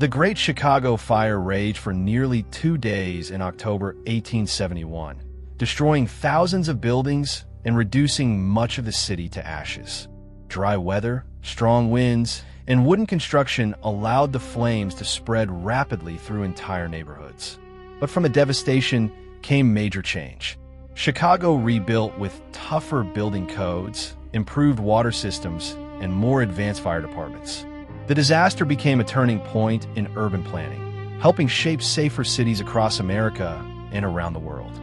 The Great Chicago Fire raged for nearly 2 days in October 1871, destroying thousands of buildings and reducing much of the city to ashes. Dry weather, strong winds, and wooden construction allowed the flames to spread rapidly through entire neighborhoods. But from the devastation came major change. Chicago rebuilt with tougher building codes, improved water systems, and more advanced fire departments. The disaster became a turning point in urban planning, helping shape safer cities across America and around the world.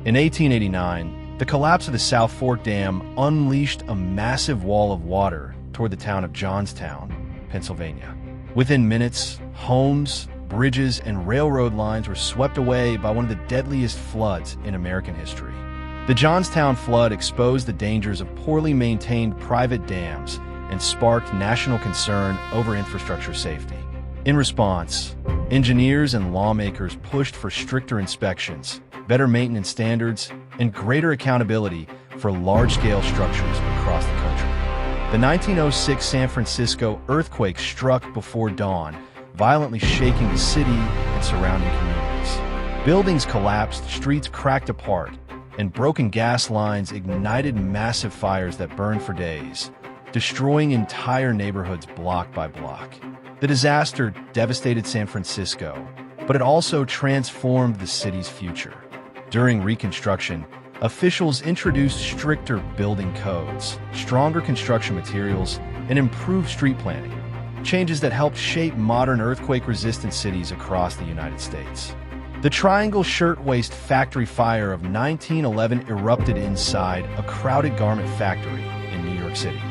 In 1889, the collapse of the South Fork Dam unleashed a massive wall of water toward the town of Johnstown, Pennsylvania. Within minutes, homes, bridges, and railroad lines were swept away by one of the deadliest floods in American history. The Johnstown flood exposed the dangers of poorly maintained private dams and sparked national concern over infrastructure safety. In response, engineers and lawmakers pushed for stricter inspections, better maintenance standards, and greater accountability for large-scale structures across the country. The 1906 San Francisco earthquake struck before dawn, violently shaking the city and surrounding communities. Buildings collapsed, streets cracked apart, and broken gas lines ignited massive fires that burned for days, destroying entire neighborhoods block by block. The disaster devastated San Francisco, but it also transformed the city's future. During Reconstruction, officials introduced stricter building codes, stronger construction materials, and improved street planning, changes that helped shape modern earthquake-resistant cities across the United States. The Triangle Shirtwaist Factory fire of 1911 erupted inside a crowded garment factory in New York City.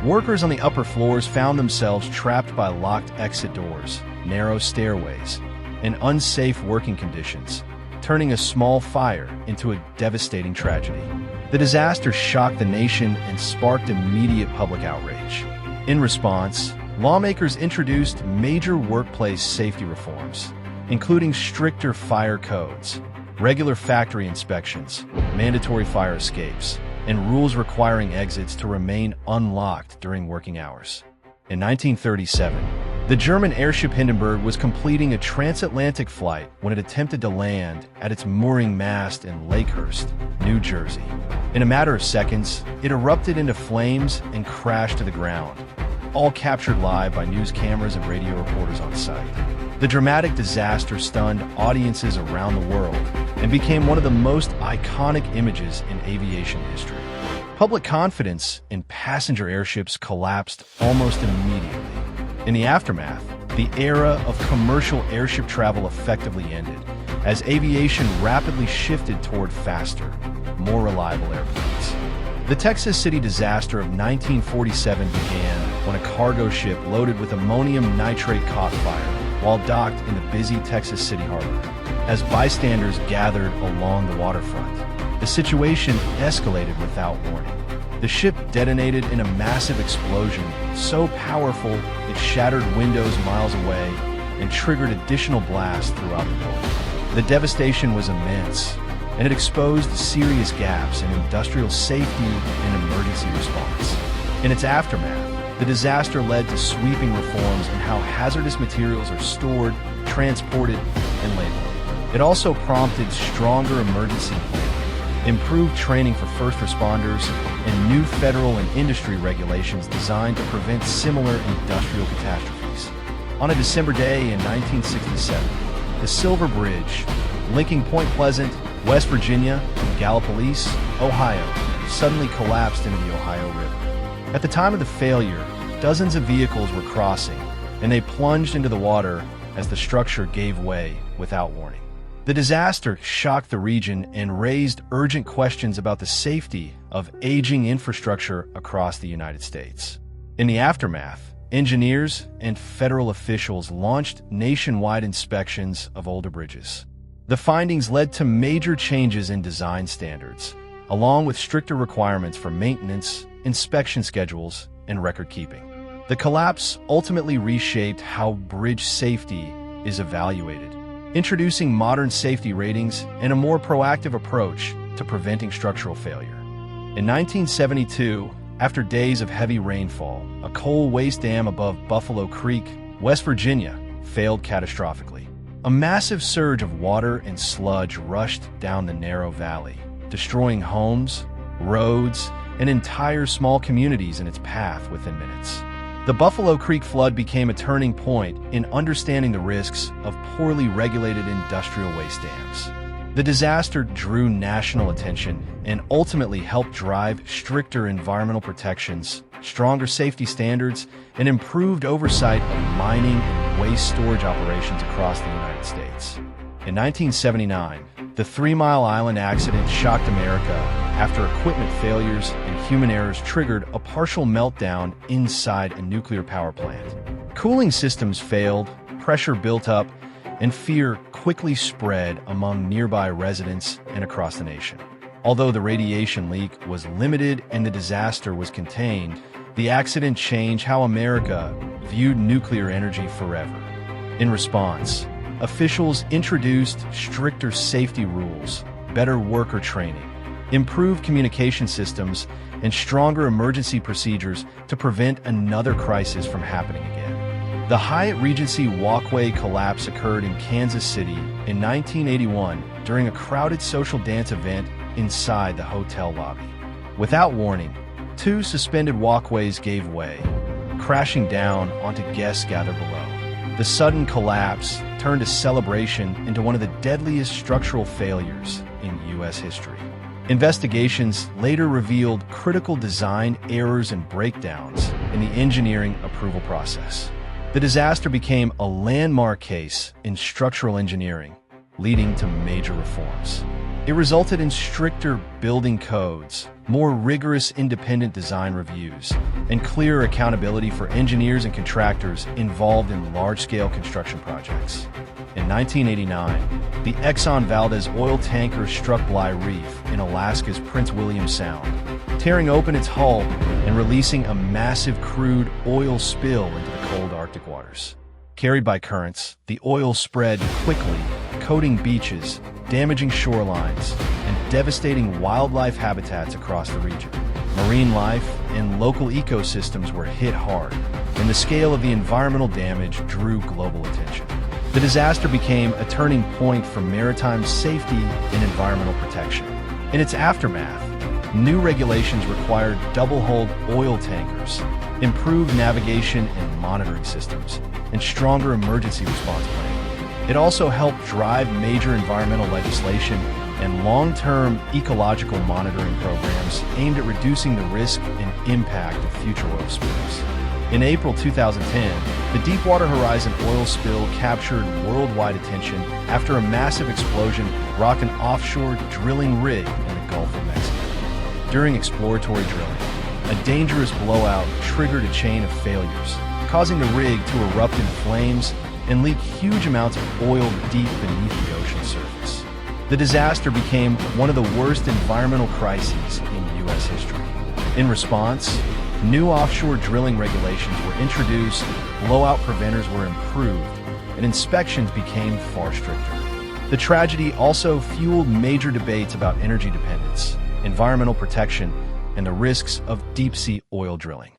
Workers on the upper floors found themselves trapped by locked exit doors, narrow stairways, and unsafe working conditions, turning a small fire into a devastating tragedy. The disaster shocked the nation and sparked immediate public outrage. In response, lawmakers introduced major workplace safety reforms, including stricter fire codes, regular factory inspections, mandatory fire escapes, and rules requiring exits to remain unlocked during working hours. In 1937, the German airship Hindenburg was completing a transatlantic flight when it attempted to land at its mooring mast in Lakehurst, New Jersey. In a matter of seconds, it erupted into flames and crashed to the ground, all captured live by news cameras and radio reporters on site. The dramatic disaster stunned audiences around the world and became one of the most iconic images in aviation history. Public confidence in passenger airships collapsed almost immediately. In the aftermath, the era of commercial airship travel effectively ended, as aviation rapidly shifted toward faster, more reliable airplanes. The Texas City disaster of 1947 began when a cargo ship loaded with ammonium nitrate caught fire while docked in the busy Texas City harbor. As bystanders gathered along the waterfront, the situation escalated without warning. The ship detonated in a massive explosion, so powerful it shattered windows miles away and triggered additional blasts throughout the building. The devastation was immense, and it exposed serious gaps in industrial safety and emergency response. In its aftermath, the disaster led to sweeping reforms in how hazardous materials are stored, transported, and labeled. It also prompted stronger emergency planning, improved training for first responders, and new federal and industry regulations designed to prevent similar industrial catastrophes. On a December day in 1967, the Silver Bridge, linking Point Pleasant, West Virginia, and Gallipolis, Ohio, suddenly collapsed into the Ohio River. At the time of the failure, dozens of vehicles were crossing, and they plunged into the water as the structure gave way without warning. The disaster shocked the region and raised urgent questions about the safety of aging infrastructure across the United States. In the aftermath, engineers and federal officials launched nationwide inspections of older bridges. The findings led to major changes in design standards, along with stricter requirements for maintenance, inspection schedules, and record keeping. The collapse ultimately reshaped how bridge safety is evaluated, introducing modern safety ratings and a more proactive approach to preventing structural failure. In 1972, after days of heavy rainfall, a coal waste dam above Buffalo Creek, West Virginia, failed catastrophically. A massive surge of water and sludge rushed down the narrow valley, destroying homes, roads, and entire small communities in its path within minutes. The Buffalo Creek flood became a turning point in understanding the risks of poorly regulated industrial waste dams. The disaster drew national attention and ultimately helped drive stricter environmental protections, stronger safety standards, and improved oversight of mining and waste storage operations across the United States. In 1979, the 3 Mile Island accident shocked America after equipment failures and human errors triggered a partial meltdown inside a nuclear power plant. Cooling systems failed, pressure built up, and fear quickly spread among nearby residents and across the nation. Although the radiation leak was limited and the disaster was contained, the accident changed how America viewed nuclear energy forever. In response, officials introduced stricter safety rules, better worker training, improved communication systems, and stronger emergency procedures to prevent another crisis from happening again. The Hyatt Regency Walkway collapse occurred in Kansas City in 1981 during a crowded social dance event inside the hotel lobby. Without warning, 2 suspended walkways gave way, crashing down onto guests gathered below. The sudden collapse turned a celebration into one of the deadliest structural failures in U.S. history. Investigations later revealed critical design errors and breakdowns in the engineering approval process. The disaster became a landmark case in structural engineering, leading to major reforms. It resulted in stricter building codes, more rigorous independent design reviews, and clearer accountability for engineers and contractors involved in large-scale construction projects. In 1989, the Exxon Valdez oil tanker struck Bligh Reef in Alaska's Prince William Sound, tearing open its hull and releasing a massive crude oil spill into the cold Arctic waters. Carried by currents, the oil spread quickly, coating beaches, damaging shorelines, and devastating wildlife habitats across the region. Marine life and local ecosystems were hit hard, and the scale of the environmental damage drew global attention. The disaster became a turning point for maritime safety and environmental protection. In its aftermath, new regulations required double-hulled oil tankers, improved navigation and monitoring systems, and stronger emergency response planning. It also helped drive major environmental legislation and long-term ecological monitoring programs aimed at reducing the risk and impact of future oil spills. In April 2010, the Deepwater Horizon oil spill captured worldwide attention after a massive explosion rocked an offshore drilling rig in the Gulf of Mexico. During exploratory drilling, a dangerous blowout triggered a chain of failures, causing the rig to erupt in flames and leak huge amounts of oil deep beneath the ocean surface. The disaster became one of the worst environmental crises in U.S. history. In response, new offshore drilling regulations were introduced, blowout preventers were improved, and inspections became far stricter. The tragedy also fueled major debates about energy dependence, environmental protection, and the risks of deep-sea oil drilling.